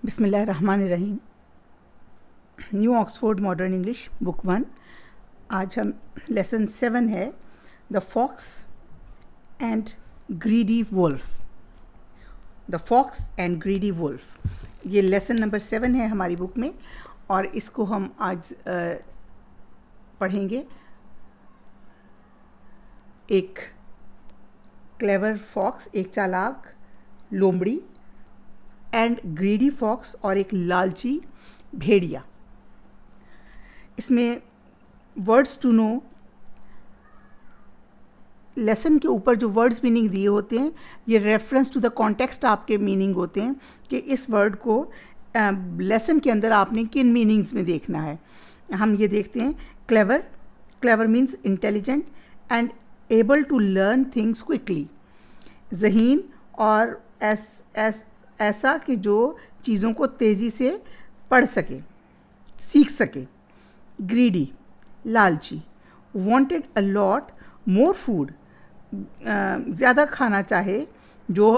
बिस्मिल्लाहिर्रहमानिर्रहीम। New Oxford modern English book 1। आज हम लेसन 7 है the fox and greedy wolf. The fox and greedy wolf, ये lesson number 7 है हमारी बुक में और इसको हम आज पढ़ेंगे। एक क्लेवर फॉक्स, एक चालाक लोमड़ी, एंड ग्रीडी फॉक्स और एक लालची भेड़िया। इसमें वर्ड्स टू नो, लेसन के ऊपर जो वर्ड्स मीनिंग दिए होते हैं ये रेफरेंस टू द कॉन्टेक्स्ट आपके मीनिंग होते हैं कि इस वर्ड को लेसन के अंदर आपने किन मीनिंग्स में देखना है। हम ये देखते हैं clever. Clever means intelligent and able to learn things quickly. ज़हीन और ऐसा कि जो चीज़ों को तेज़ी से पढ़ सके, सीख सके। ग्रीडी लालची। Wanted a lot more food, ज़्यादा खाना चाहे जो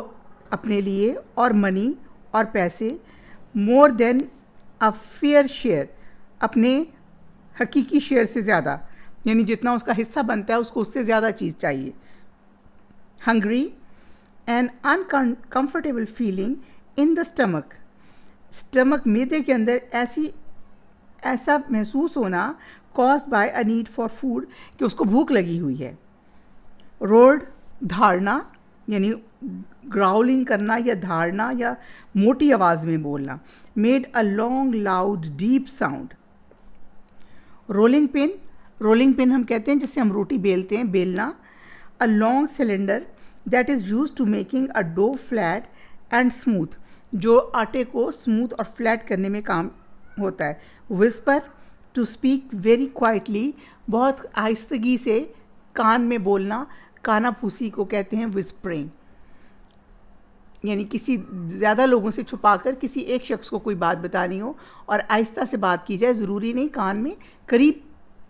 अपने लिए, और मनी और पैसे, more than a fair share, अपने हकीकी शेयर से ज़्यादा, यानी जितना उसका हिस्सा बनता है उसको उससे ज़्यादा चीज़ चाहिए। Hungry, an uncomfortable feeling in the stomach. Stomach मैदे के अंदर ऐसा महसूस होना caused by a need for food, कि उसको भूख लगी हुई है। रोड धारना, यानी ग्राउलिंग करना या धारना या मोटी आवाज़ में बोलना। Made a long loud deep sound. Rolling pin, rolling pin हम कहते हैं जिससे हम रोटी बेलते हैं, बेलना। A long cylinder that is use to making a dough flat and smooth, जो आटे को स्मूथ और फ्लैट करने में काम होता है। Whisper, to speak very quietly, बहुत आहिस्तगी से कान में बोलना। कानाफूसी को कहते हैं विस्परिंग, यानी किसी ज़्यादा लोगों से छुपाकर किसी एक शख्स को कोई बात बतानी हो और आहिस्ता से बात की जाए, ज़रूरी नहीं कान में, करीब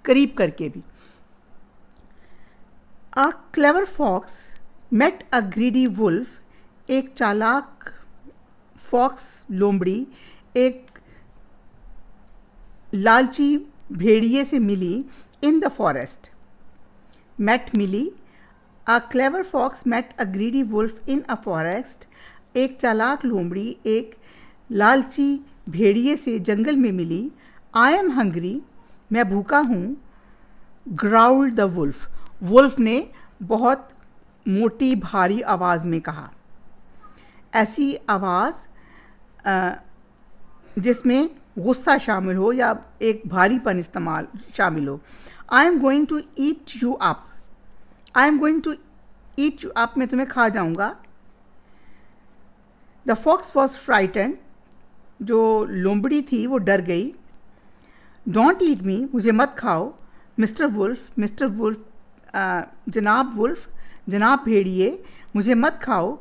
करीब करके भी। A clever fox met a greedy wolf, एक चालाक फॉक्स लोमड़ी एक लालची भेड़िए से मिली। इन द फॉरेस्ट, मेट मिली। A clever fox met a greedy wolf in a forest, एक चालाक लोमड़ी एक लालची भेड़िए से जंगल में मिली। आई एम हंग्री, मैं भूखा हूँ। ग्राउल्ड द वुल्फ, वुल्फ ने बहुत मोटी भारी आवाज़ में कहा। ऐसी आवाज़ जिसमें गुस्सा शामिल हो या एक भारीपन इस्तेमाल शामिल हो। I am going to eat you up, I am going to eat you up, मैं तुम्हें खा जाऊंगा। द फॉक्स वॉज फ्राइटन, जो लोमड़ी थी वो डर गई। डोंट ईट मी, मुझे मत खाओ। मिस्टर वुल्फ, मिस्टर वुल्फ, जनाब वुल्फ, जनाब भेड़िए, मुझे मत खाओ।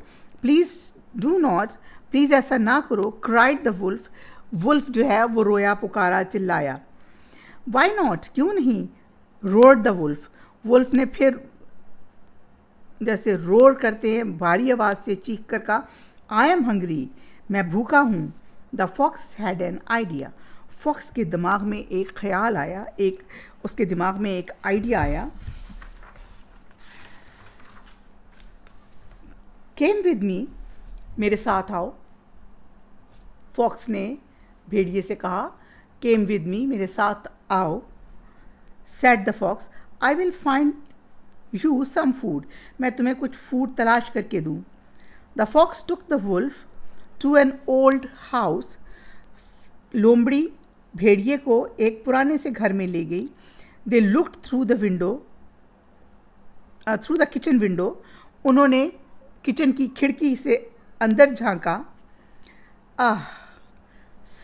प्लीज़ डू नॉट, प्लीज़ ऐसा ना करो। क्राइड द वुल्फ, वुल्फ जो है वो रोया, पुकारा, चिल्लाया। वाई नॉट, क्यों नहीं। रोड द वुल्फ, वुल्फ ने फिर जैसे रोर करते हैं भारी आवाज़ से चीख कर कहा, आई एम हंग्री, मैं भूखा हूँ। The fox had an idea, fox के दिमाग में एक ख्याल आया, उसके दिमाग में एक आइडिया आया। केम विद मी, मेरे साथ आओ। फॉक्स ने भेड़िए से कहा, केम विद मी, मेरे साथ आओ। Said the fox, I will find you some food, मैं तुम्हें कुछ फूड तलाश करके दूँ। The fox took the wolf to an old house, लोमड़ी भेड़िए को एक पुराने से घर में ले गई। They looked through the window, through the kitchen window, उन्होंने किचन की खिड़की से अंदर झांका। आह,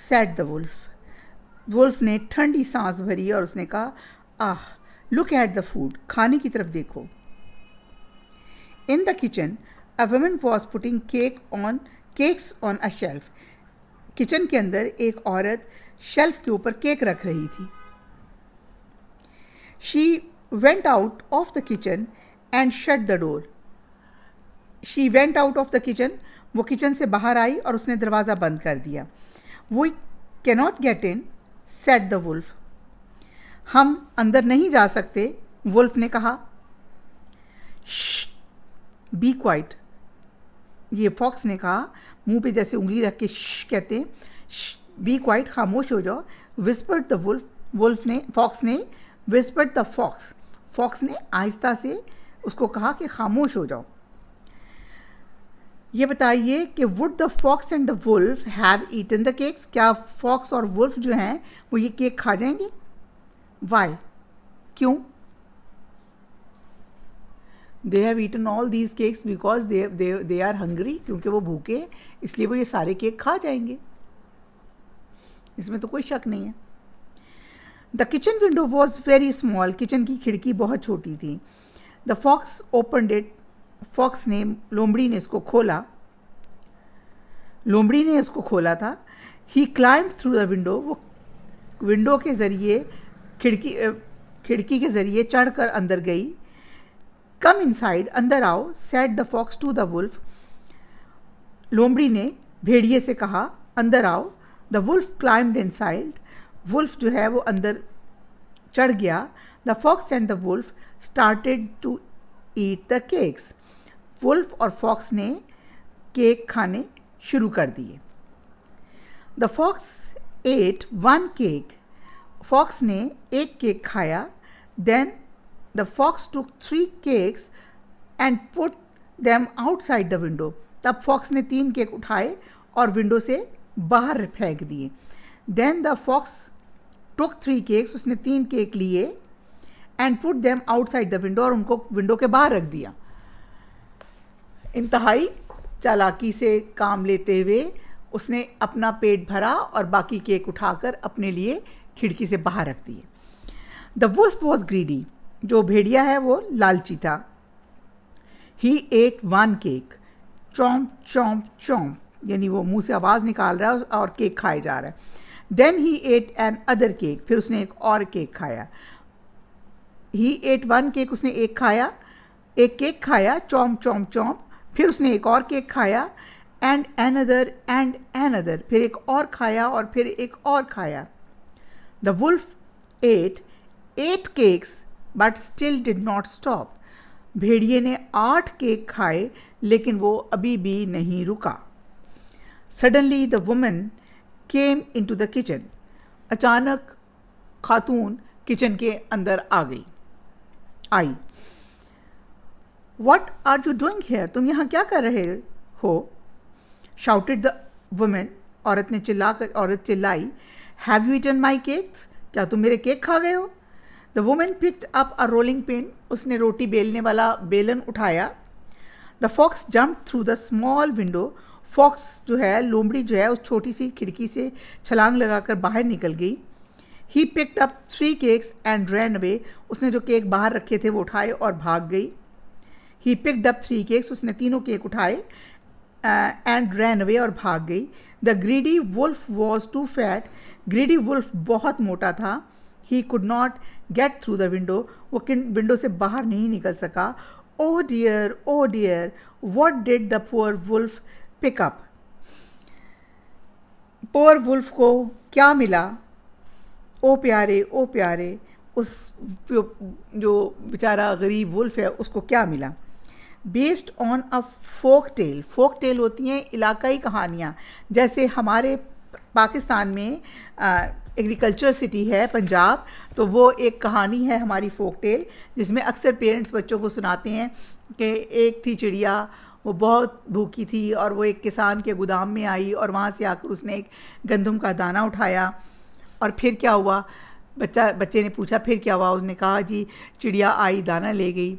सेड द वुल्फ, वुल्फ ने ठंडी सांस भरी और उसने कहा, आह, लुक एट द फूड, खाने की तरफ देखो। In the kitchen a woman was putting cakes on a shelf, kitchen के अंदर एक औरत शेल्फ के ऊपर केक रख रही थी। She went out of the kitchen and shut the door, she went out of the kitchen, वो किचन से बाहर आई और उसने दरवाज़ा बंद कर दिया। We cannot get in, said the wolf. हम अंदर नहीं जा सकते, वुल्फ ने कहा। बी क्वाइट, ये फॉक्स ने कहा, मुंह पे जैसे उंगली रख के कहते हैं, बी क्वाइट, खामोश हो जाओ। विस्पर्ड द वुल्फ, फॉक्स ने विस्पर्ड द फॉक्स, फॉक्स ने आहिस्ता से उसको कहा कि खामोश हो जाओ। ये बताइए कि would the fox and the wolf have eaten the cakes, क्या फॉक्स और वुल्फ जो हैं वो ये केक खा जाएंगे? वाई, क्यों? They have eaten all these cakes because they are hungry, क्योंकि वो भूखे हैं इसलिए वो ये सारे केक खा जाएंगे, इसमें तो कोई शक नहीं है। The kitchen window was very small, kitchen की खिड़की बहुत छोटी थी। The fox opened it, fox ने, लोमड़ी ने इसको खोला, लोमड़ी ने इसको खोला था। ही क्लाइम्ब थ्रू द विंडो, वो विंडो के ज़रिए, खिड़की के ज़रिए चढ़कर अंदर गई। कम इनसाइड, अंदर आओ, said the fox to the wolf, लोमड़ी ने भेड़िए से कहा अंदर आओ। The wolf climbed inside, wolf जो है वो अंदर चढ़ गया। The fox and the wolf started to eat the cakes, wolf और फॉक्स ने केक खाने शुरू कर दिए। The fox ate one cake, fox ने एक केक खाया। Then the fox took 3 cakes and put them outside the window, तब फॉक्स ने 3 केक उठाए और विंडो से बाहर फेंक दिए। Then the fox took 3 cakes, उसने 3 केक लिए, and put them outside the window, और उनको विंडो के बाहर रख दिया। इंतहाई चालाकी से काम लेते हुए उसने अपना पेट भरा और बाकी केक उठाकर अपने लिए खिड़की से बाहर रख दिए। द वुल्फ वॉज ग्रीडी, जो भेड़िया है वो लालची था। ही एट 1 केक, चौंप चौंप चौंप, यानी वो मुंह से आवाज़ निकाल रहा है और केक खाए जा रहा है। Then he ate another cake, फिर उसने एक और केक खाया। ही एट 1 केक, उसने एक केक खाया, चौंप चौंप चौंप, फिर उसने एक और केक खाया, एंड एनदर, फिर एक और खाया और फिर एक और खाया। The wolf ate 8 cakes but still did not stop, भेड़िए ने 8 केक खाए लेकिन वो अभी भी नहीं रुका। Suddenly the woman came into the kitchen, अचानक खातून किचन के अंदर आई। What are you doing here, तुम यहाँ क्या कर रहे हो? शाउटेड द वुमेन, औरत चिल्लाई। Have you eaten my cakes, क्या तुम मेरे केक खा गए हो? The women picked up a rolling pin, उसने रोटी बेलने वाला बेलन उठाया। The fox jump through the small window, fox जो है, लोमड़ी जो है, उस छोटी सी खिड़की से छलांग लगाकर बाहर निकल गई। He picked up 3 cakes and ran away, उसने जो केक बाहर रखे थे वो उठाए और भाग गई। ही पिक्ड अप 3 केक्स, उसने तीनों केक उठाए एंड रैन अवे, और भाग गई। The greedy wolf was too fat, greedy wolf बहुत मोटा था। He could not get through the window, वो विंडो से बाहर नहीं निकल सका। Oh dear, what did the poor wolf pick up, poor wolf को क्या मिला? ओ प्यारे, उस जो बेचारा गरीब वुल्फ है उसको क्या मिला? Based on a folk tale होती हैं इलाकाई कहानियाँ, जैसे हमारे पाकिस्तान में एग्रीकल्चर सिटी है पंजाब, तो वो एक कहानी है हमारी फोक टेल, जिसमें अक्सर पेरेंट्स बच्चों को सुनाते हैं कि एक थी चिड़िया, वो बहुत भूखी थी और वो एक किसान के गोदाम में आई और वहाँ से आकर उसने एक गंदम का दाना उठाया। और फिर क्या हुआ, बच्चे ने पूछा फिर क्या हुआ? उसने कहा जी चिड़िया आई दाना ले गई।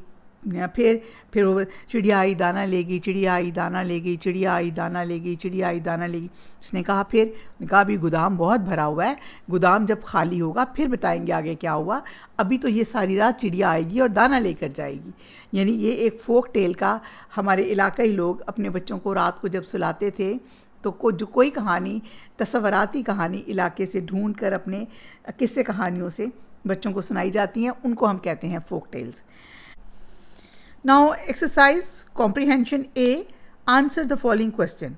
फिर वो चिड़िया आई दाना ले गई, चिड़िया आई दाना ले गई, चिड़िया आई दाना ले गई, चिड़िया आई दाना ले गई। उसने कहा फिर? कहा अभी गोदाम बहुत भरा हुआ है, गोदाम जब खाली होगा फिर बताएंगे आगे क्या हुआ, अभी तो ये सारी रात चिड़िया आएगी और दाना लेकर जाएगी। यानी ये एक फोक टेल का हमारे इलाकाई लोग अपने बच्चों को रात को जब सुलाते थे तो कोई कहानी, तसव्वुराती कहानी इलाके से ढूंढ कर अपने किस्से कहानियों से बच्चों को सुनाई जाती हैं, उनको हम कहते हैं folk tales. Now exercise comprehension A, answer the following question.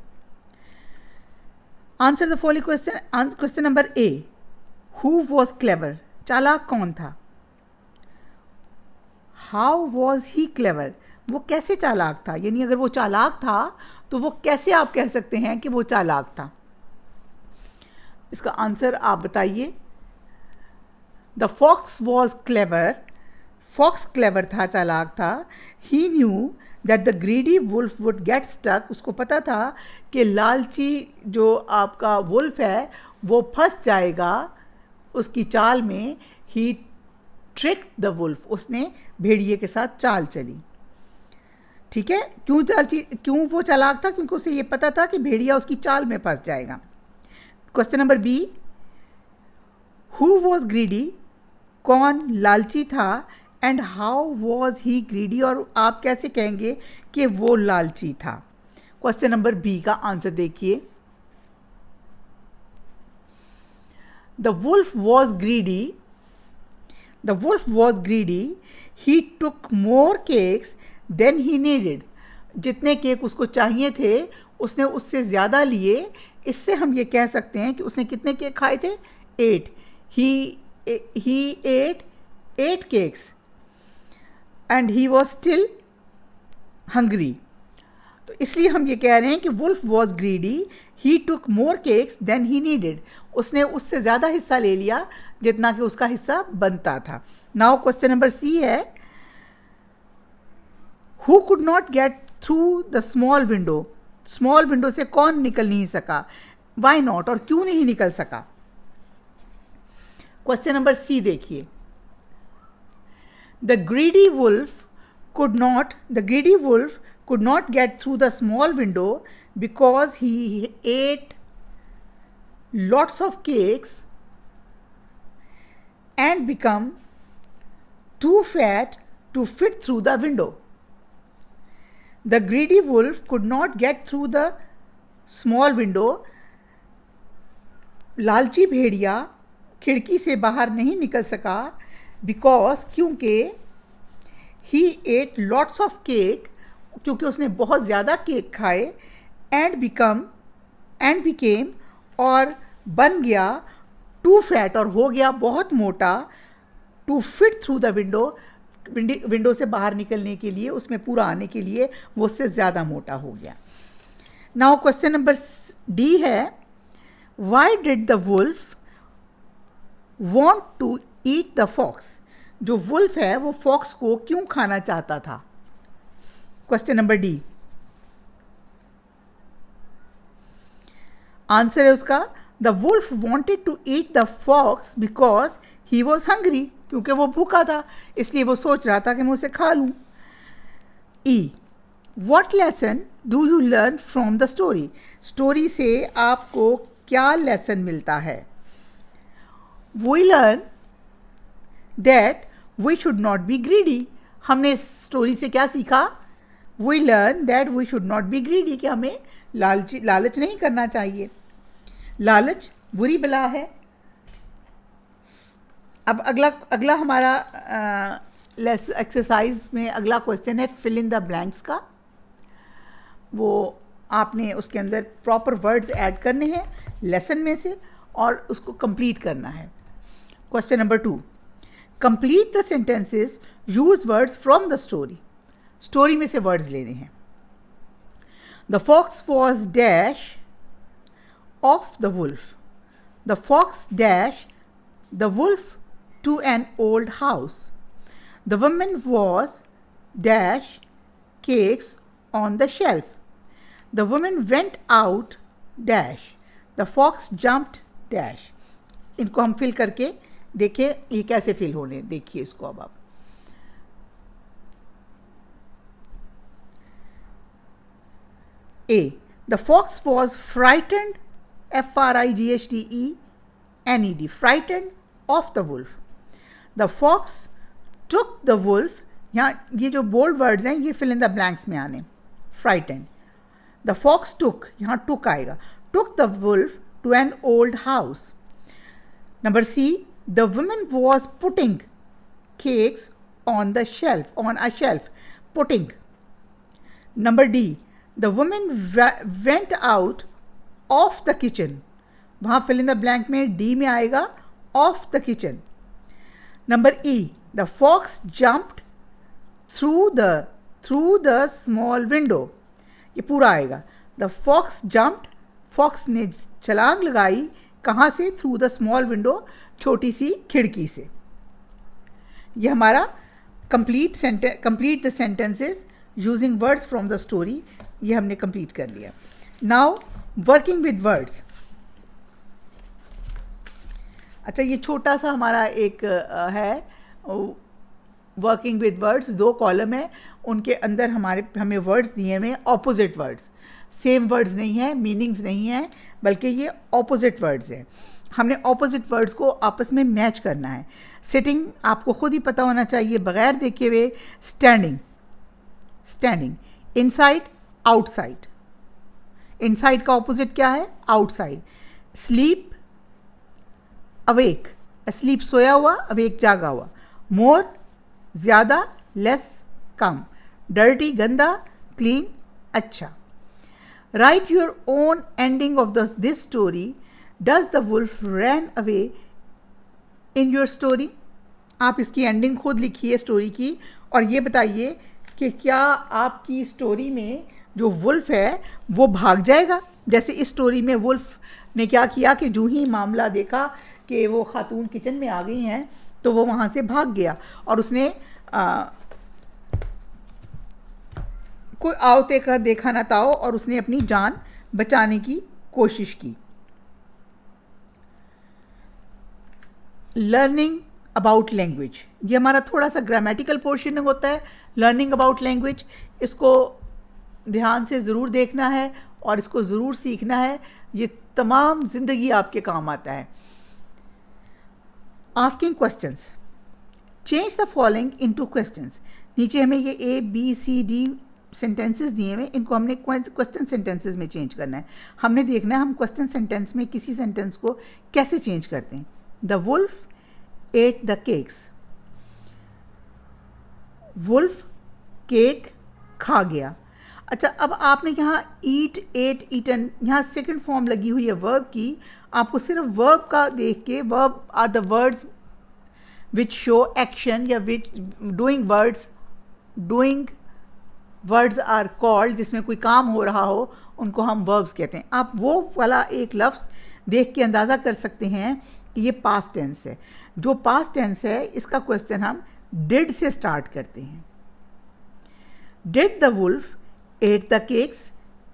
Answer the following question. Question number A, who was clever, चालाक कौन था. हाउ वॉज ही क्लेवर, वो कैसे चालाक था, यानी अगर वो चालाक था तो वो कैसे आप कह सकते हैं कि वो चालाक था. इसका आंसर आप बताइए. The fox was clever, fox clever था, चालाक था. He knew that the greedy wolf would get stuck, उसको पता था कि लालची जो आपका वुल्फ है वो फंस जाएगा उसकी चाल में. ही ट्रिक द वुल्फ, उसने भेड़िए के साथ चाल चली. ठीक है, क्यों वो चालाक था, क्योंकि उसे ये पता था कि भेड़िया उसकी चाल में फंस जाएगा. Question number B, who was greedy, कौन लालची था. And how was he greedy, और आप कैसे कहेंगे कि वो लालची था. क्वेश्चन नंबर बी का आंसर देखिए. The wolf was greedy, the wolf was greedy, he took more cakes than he needed. जितने केक उसको चाहिए थे उसने उससे ज़्यादा लिए. इससे हम ये कह सकते हैं कि उसने कितने केक खाए थे, 8. He ate 8 cakes and he was still hungry. तो इसलिए हम ये कह रहे हैं कि wolf was greedy, he took more cakes than he needed. उसने उससे ज़्यादा हिस्सा ले लिया जितना कि उसका हिस्सा बनता था. नाउ क्वेश्चन नंबर सी है, who could not get through the small window, small window से कौन निकल नहीं सका. वाई नॉट, और क्यों नहीं निकल सका. क्वेश्चन नंबर सी देखिए. The greedy wolf could not get through the small window because he ate lots of cakes and become too fat to fit through the window. The greedy wolf could not get through the small window. लालची भेड़िया खिड़की से बाहर नहीं निकल सका because, क्योंकि ही eight lots of cake, क्योंकि उसने बहुत ज़्यादा केक खाए. एंड बिकेम, और बन गया, टू फैट, और हो गया बहुत मोटा, to fit through the window से बाहर निकलने के लिए, उसमें पूरा आने के लिए वो उससे ज़्यादा मोटा हो गया. नाउ क्वेश्चन नंबर डी है, why did the wolf want to eat the fox. जो वुल्फ है वो फॉक्स को क्यों खाना चाहता था. Question number D. आंसर है उसका, the wolf wanted to eat the fox because he was hungry, क्योंकि वो भूखा था इसलिए वो सोच रहा था कि मैं उसे खा लूँ. E, what lesson do you learn from the story. Story से आपको क्या लेसन मिलता है. We learn that we should not be greedy. हमने स्टोरी से क्या सीखा. We learn that we should not be greedy, कि हमें लालच नहीं करना चाहिए. लालच बुरी बला है. अब अगला हमारा एक्सरसाइज में अगला क्वेश्चन है फिल इन द ब्लैंक्स का. वो आपने उसके अंदर प्रॉपर वर्ड्स ऐड करने हैं लेसन में से और उसको कंप्लीट करना है. Question number 2, complete the sentences, use words from the story. Story में से वर्ड्स लेने हैं. The fox was dash of the wolf. The fox dash the wolf to an old house. The woman was dash cakes on the shelf. The woman went out dash. The fox jumped dash. इनको हम fill करके देखिए ये कैसे fill होने, देखिए इसको अब आप. A, the fox was frightened, Frightned, frightened of the wolf. The fox took the wolf, यहाँ ये जो बोल्ड वर्ड्स हैं ये फिल इन द ब्लैंक्स में आने. Frightened. The fox took, यहाँ took आएगा, took the wolf to an old house. Number C, the woman was putting cakes on a shelf. Putting. Number D, the woman went out of the kitchen. वहाँ fill in the blank में D में आएगा of the kitchen. Number E, the fox jumped through the small window, ये पूरा आएगा। The fox jumped, fox ने छलांग लगाई, कहाँ से? थ्रू द स्मॉल विंडो, छोटी सी खिड़की से। ये हमारा complete the sentences using words from the story, ये हमने कंप्लीट कर लिया। Now working with words. अच्छा, ये छोटा सा हमारा एक है वर्किंग विद वर्ड्स, 2 कॉलम है, उनके अंदर हमें वर्ड्स दिए हुए ऑपोजिट वर्ड्स, सेम वर्ड्स नहीं है, मीनिंग्स नहीं है, बल्कि ये ऑपोजिट वर्ड्स हैं। हमने ऑपोजिट वर्ड्स को आपस में मैच करना है। सिटिंग आपको खुद ही पता होना चाहिए बगैर देखे हुए। Standing, inside, outside. इनसाइड का ऑपोजिट क्या है? आउटसाइड। स्लीप, अवेक, स्लीप सोया हुआ, अवेक जागा हुआ। मोर, ज़्यादा, लेस, कम। डर्टी, गंदा, क्लीन, अच्छा। Write your own ending of this story. Does the wolf run away in your story. आप इसकी एंडिंग खुद लिखिए स्टोरी की, और ये बताइए कि क्या आपकी स्टोरी में जो वुल्फ है वो भाग जाएगा? जैसे इस स्टोरी में वुल्फ ने क्या किया कि जो ही मामला देखा कि वो खातून किचन में आ गई हैं तो वो वहाँ से भाग गया और उसने कोई आवते का देखा ना ताओ और उसने अपनी जान बचाने की कोशिश की। लर्निंग अबाउट लैंग्वेज, ये हमारा थोड़ा सा ग्रामेटिकल पोर्शन होता है। लर्निंग अबाउट लैंग्वेज, इसको ध्यान से ज़रूर देखना है और इसको ज़रूर सीखना है, ये तमाम ज़िंदगी आपके काम आता है। Asking questions, change the following into questions. नीचे हमें ये ABCD सेंटेंसेस दिए हुए, इनको हमने क्वेश्चन सेंटेंसेस में चेंज करना है। हमने देखना है हम क्वेश्चन सेंटेंस में किसी सेंटेंस को कैसे चेंज करते हैं। The wolf ate the cakes, wolf cake खा गया। अच्छा, अब आपने यहाँ ईट, एट, ईटन, यहाँ सेकंड फॉर्म लगी हुई है वर्ब की। आपको सिर्फ वर्ब का देख के, verb are the words which show action या which doing words are called, जिसमें कोई काम हो रहा हो उनको हम वर्ब्स कहते हैं। आप वो वाला एक लफ्ज़ देख के अंदाज़ा कर सकते हैं कि ये पास्ट टेंस है। जो पास्ट टेंस है इसका क्वेश्चन हम डिड से स्टार्ट करते हैं। Did the wolf ate the cakes,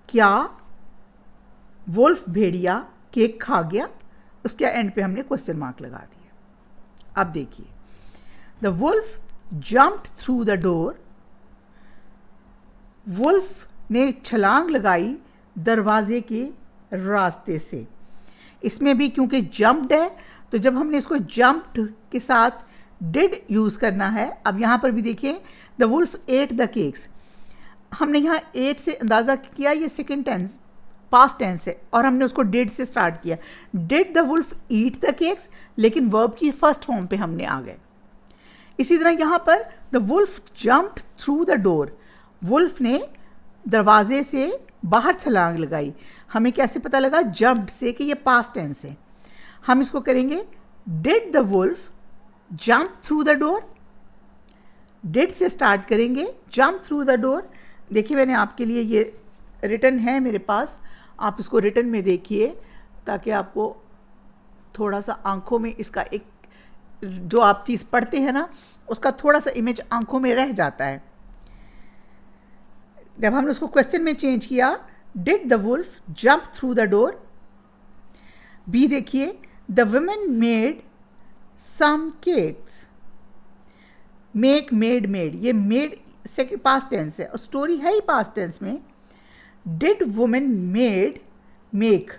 क्या वुल्फ भेड़िया केक खा गया? उसके एंड पे हमने क्वेश्चन मार्क लगा दिया। अब देखिए, the wolf jumped through the door, wolf ने छलांग लगाई दरवाजे के रास्ते से। इसमें भी क्योंकि जम्प्ड है तो जब हमने इसको जम्प्ड के साथ डिड यूज़ करना है। अब यहाँ पर भी देखिए, the wolf ate the cakes, हमने यहाँ एट से अंदाज़ा किया ये सेकेंड टेंस पास्ट टेंस है और हमने उसको डिड से स्टार्ट किया। Did the wolf eat the cakes, लेकिन वर्ब की फर्स्ट फॉर्म पे हमने आ गए। इसी तरह यहाँ पर the wolf jumped through the door, wolf ने दरवाजे से बाहर छलांग लगाई। हमें कैसे पता लगा? जम्प्ड से कि ये पास्ट टेंस है। हम इसको करेंगे, did the wolf jump through the door, did से स्टार्ट करेंगे, जम्प थ्रू द डोर। देखिए, मैंने आपके लिए ये रिटन है मेरे पास, आप इसको रिटन में देखिए ताकि आपको थोड़ा सा आंखों में इसका एक, जो आप चीज़ पढ़ते हैं ना उसका थोड़ा सा इमेज आंखों में रह जाता है। जब हमने उसको क्वेश्चन में चेंज किया, did the wolf jump through the door. B देखिए, the women made some cakes, make, made, ये मेड सेकंड पास्ट टेंस है और स्टोरी है ही पास्ट टेंस में। Did women made, make,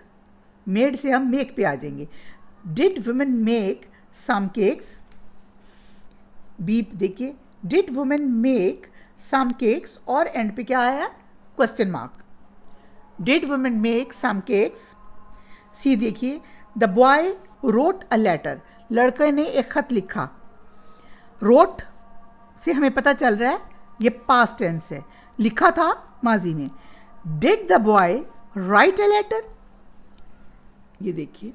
made से हम मेक पे आ जाएंगे। Did women make some cakes. B देखिए, did women make some cakes और एंड पे क्या आया? Question mark. Did women make some cakes. C देखिए, the boy wrote a letter, लड़के ने एक खत लिखा। रोट से हमें पता चल रहा है ये पास्ट टेंस है, लिखा था माजी में। Did the boy write a letter, ये देखिए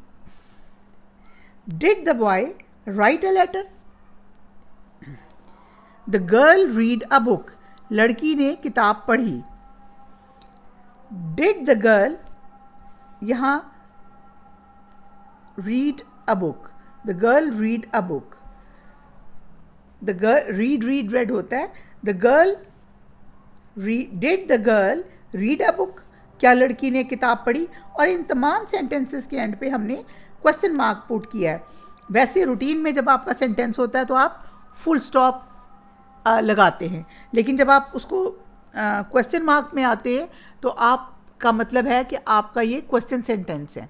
did the boy write a letter? The girl read a book, लड़की ने किताब पढ़ी। डिड द गर्ल, यहाँ read a book, the girl read a book, the girl read read होता है, the girl did the girl read a book, क्या लड़की ने किताब पढ़ी? और इन तमाम सेंटेंसेस के एंड पे हमने क्वेश्चन मार्क पुट किया है। वैसे रूटीन में जब आपका सेंटेंस होता है तो आप फुल स्टॉप लगाते हैं, लेकिन जब आप उसको क्वेश्चन मार्क में आते हैं तो आपका मतलब है कि आपका ये क्वेश्चन सेंटेंस है।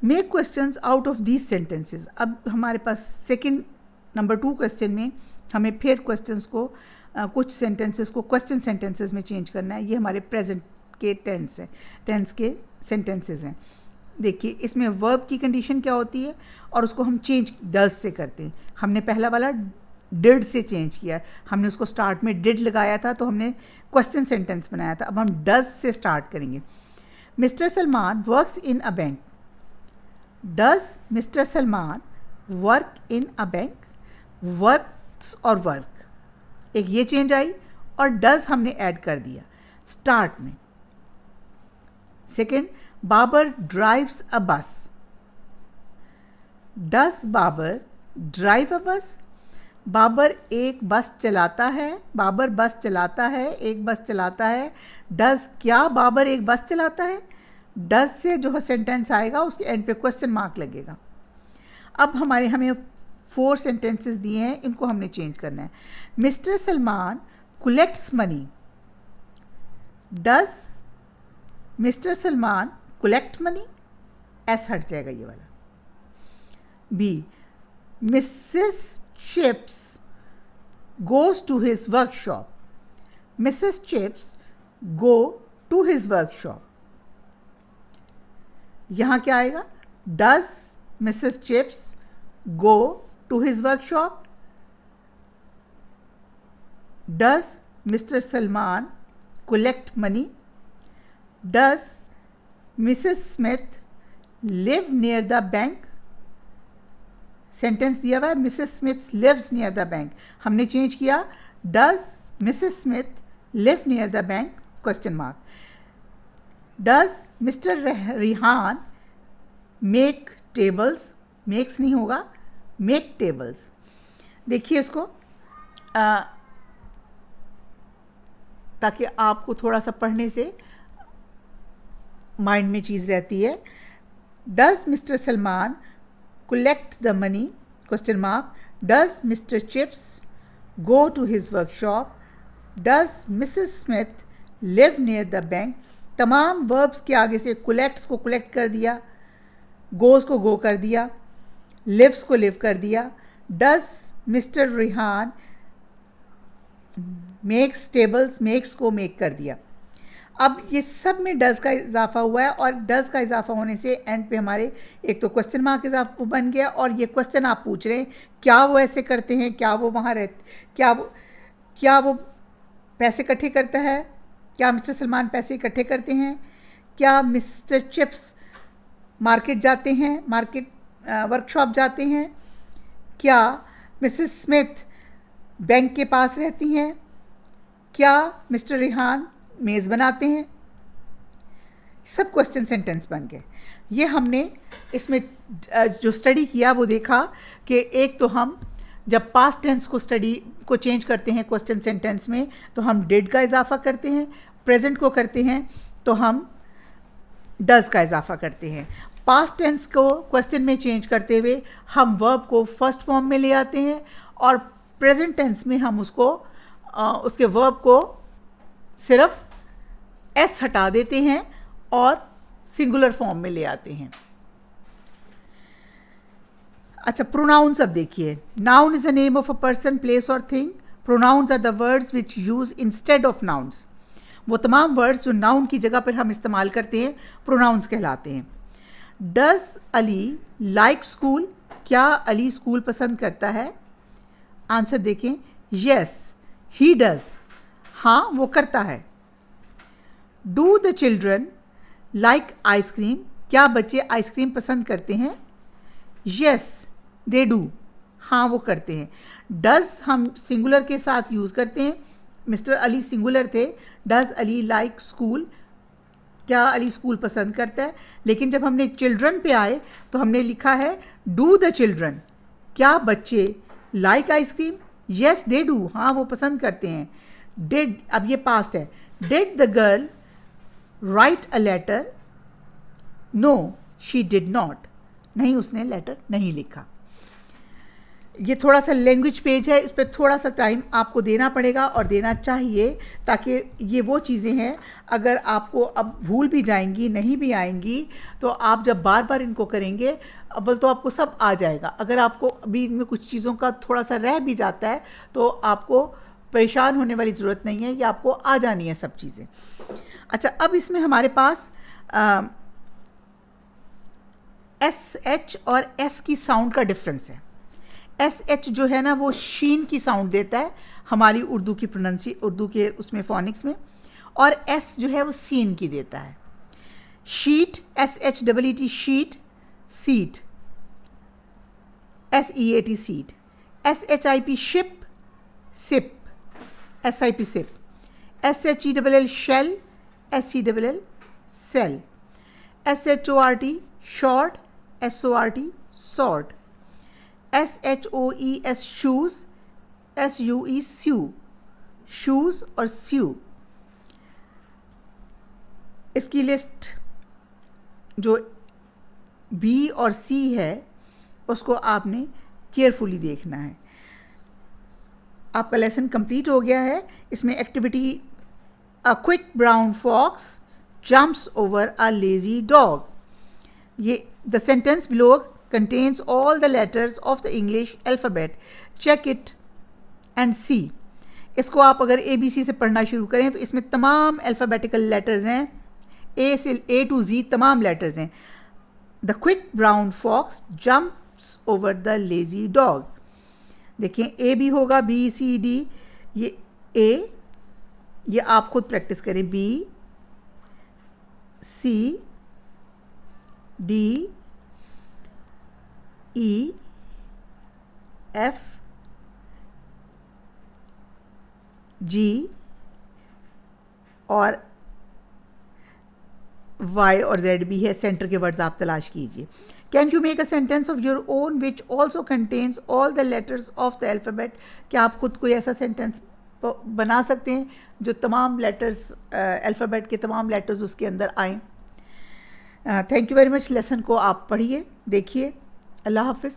Make questions out of these sentences. अब हमारे पास सेकंड नंबर 2 क्वेश्चन में हमें फिर क्वेश्चंस को कुछ सेंटेंसेस को क्वेश्चन सेंटेंसेस में चेंज करना है। ये हमारे प्रेजेंट के टेंस है, टेंस के सेंटेंसेस हैं। देखिए इसमें वर्ब की कंडीशन क्या होती है और उसको हम चेंज डज से करते हैं। हमने पहला वाला डिड से चेंज किया, हमने उसको स्टार्ट में डिड लगाया था तो हमने क्वेश्चन सेंटेंस बनाया था। अब हम डज से स्टार्ट करेंगे। Mister Salman works in a bank. Does Mr Salman work in a bank? Works और वर्क, एक ये चेंज आई और डज हमने ऐड कर दिया स्टार्ट में। सेकेंड, बाबर ड्राइव्स अ बस। डज बाबर ड्राइव अ बस? बाबर एक बस चलाता है, बाबर बस चलाता है, एक बस चलाता है। डज, क्या बाबर एक बस चलाता है? डज से जो सेंटेंस आएगा उसके एंड पे क्वेश्चन मार्क लगेगा। अब हमें 4 सेंटेंसेस दिए हैं, इनको हमने चेंज करना है। Mr Salman collects money. Does Mr Salman collect money? S हट जाएगा ये वाला। B, Mrs Chips goes to his workshop. Mrs Chips go to his workshop, यहां क्या आएगा? Does Mrs Chips go to his workshop? Does Mr Salman collect money? Does Mrs Smith live near the bank? Sentence दिया हुआ है Mrs Smith lives near the bank, हमने change किया does Mrs Smith live near the bank question mark. Does mister Rihan make tables? Makes नहीं होगा, make tables. देखिए इसको ताकि आपको थोड़ा सा पढ़ने से माइंड में चीज़ रहती है। Does Mr Salman collect the money question mark? Does Mr Chips go to his workshop? Does Mrs Smith live near the bank? तमाम वर्ब्स के आगे से कलेक्ट्स को कलेक्ट कर दिया, गोज को गो कर दिया, लिव्स को लिव कर दिया। Does mister Rihan makes tables, makes को मेक कर दिया। अब ये सब में डज का इजाफा हुआ है और डज का इजाफा होने से एंड पे हमारे एक तो क्वेश्चन मार्क इजाफा बन गया और ये क्वेश्चन आप पूछ रहे हैं क्या वो ऐसे करते हैं, क्या वो वहाँ रहते, क्या वो पैसे इकट्ठे करता है, क्या मिस्टर सलमान पैसे इकट्ठे करते हैं, क्या मिस्टर चिप्स मार्केट जाते हैं, मार्केट वर्कशॉप जाते हैं, क्या मिसेस स्मिथ बैंक के पास रहती हैं, क्या मिस्टर रिहान मेज़ बनाते हैं। सब क्वेश्चन सेंटेंस बन गए। ये हमने इसमें जो स्टडी किया वो देखा कि एक तो हम जब पास्ट टेंस को चेंज करते हैं क्वेश्चन सेंटेंस में तो हम डिड का इजाफा करते हैं, प्रेजेंट को करते हैं तो हम डज का इजाफा करते हैं। पास्ट टेंस को क्वेश्चन में चेंज करते हुए हम वर्ब को फर्स्ट फॉर्म में ले आते हैं और प्रेजेंट टेंस में हम उसके वर्ब को सिर्फ एस हटा देते हैं और सिंगुलर फॉर्म में ले आते हैं। अच्छा, प्रोनाउंस अब देखिए। Noun is the name of a person, place और thing. Pronouns are the words which use instead of nouns. वो तमाम वर्ड्स जो नाउन की जगह पर हम इस्तेमाल करते हैं प्रोनाउंस कहलाते हैं। Does Ali like school? क्या अली स्कूल पसंद करता है? आंसर देखें, यस ही डज, हाँ वो करता है। Do the children like ice cream? क्या बच्चे आइसक्रीम पसंद करते हैं? यस दे डू, हाँ वो करते हैं। डज हम सिंगुलर के साथ यूज़ करते हैं। मिस्टर अली सिंगुलर थे, डज अली लाइक स्कूल, क्या अली स्कूल पसंद करता है। लेकिन जब हमने चिल्ड्रन पे आए तो हमने लिखा है डू द चिल्ड्रन, क्या बच्चे like ice cream? Yes they do, हाँ वो पसंद करते हैं। डिड, अब ये पास्ट है, did the girl write a letter? No she did not, नहीं उसने लेटर नहीं लिखा। ये थोड़ा सा लैंग्वेज पेज है, इस पर थोड़ा सा टाइम आपको देना पड़ेगा और देना चाहिए, ताकि ये वो चीज़ें हैं अगर आपको अब भूल भी जाएंगी, नहीं भी आएंगी, तो आप जब बार बार इनको करेंगे अव्वल तो आपको सब आ जाएगा। अगर आपको अभी इनमें कुछ चीज़ों का थोड़ा सा रह भी जाता है तो आपको परेशान होने वाली ज़रूरत नहीं है, ये आपको आ जानी है सब चीज़ें। अच्छा, अब इसमें हमारे पास एस एच और एस की साउंड का डिफरेंस है। एस एच जो है ना वो शीन की साउंड देता है हमारी उर्दू की उर्दू के उसमें फोनिक्स में, और एस जो है वो सीन की देता है। Sheet, S H double E T sheet, seat, S E A T seat. S H I P ship, sip, S I P sip. S H E double L shell, S C double L sell. S H O R T short, S O R T sort. S H O E S shoes, S U E sue, shoes और sue. इसकी list जो B और सी है उसको आपने carefully देखना है। आपका लेसन कंप्लीट हो गया है। इसमें activity a quick brown fox jumps over a lazy dog, ये the sentence below contains all the letters of the English alphabet. Check it and see. इसको आप अगर ABC से पढ़ना शुरू करें तो इसमें तमाम अल्फ़ाबेटिकल लेटर्स हैं, A से A to Z तमाम लेटर्स हैं। The quick brown fox jumps over the lazy dog. देखिए A भी होगा, B C D, ये A, ये आप खुद प्रैक्टिस करें, B C D E F G और Y और Z भी है। सेंटर के वर्ड्स आप तलाश कीजिए। Can you make a sentence of your own which also contains all the letters of the alphabet? क्या आप खुद कोई ऐसा सेंटेंस बना सकते हैं जो तमाम लेटर्स अल्फ़ाबेट के तमाम लेटर्स उसके अंदर आएँ? Thank you very much. Lesson को आप पढ़िए, देखिए। अल्लाह हाफ़िज़।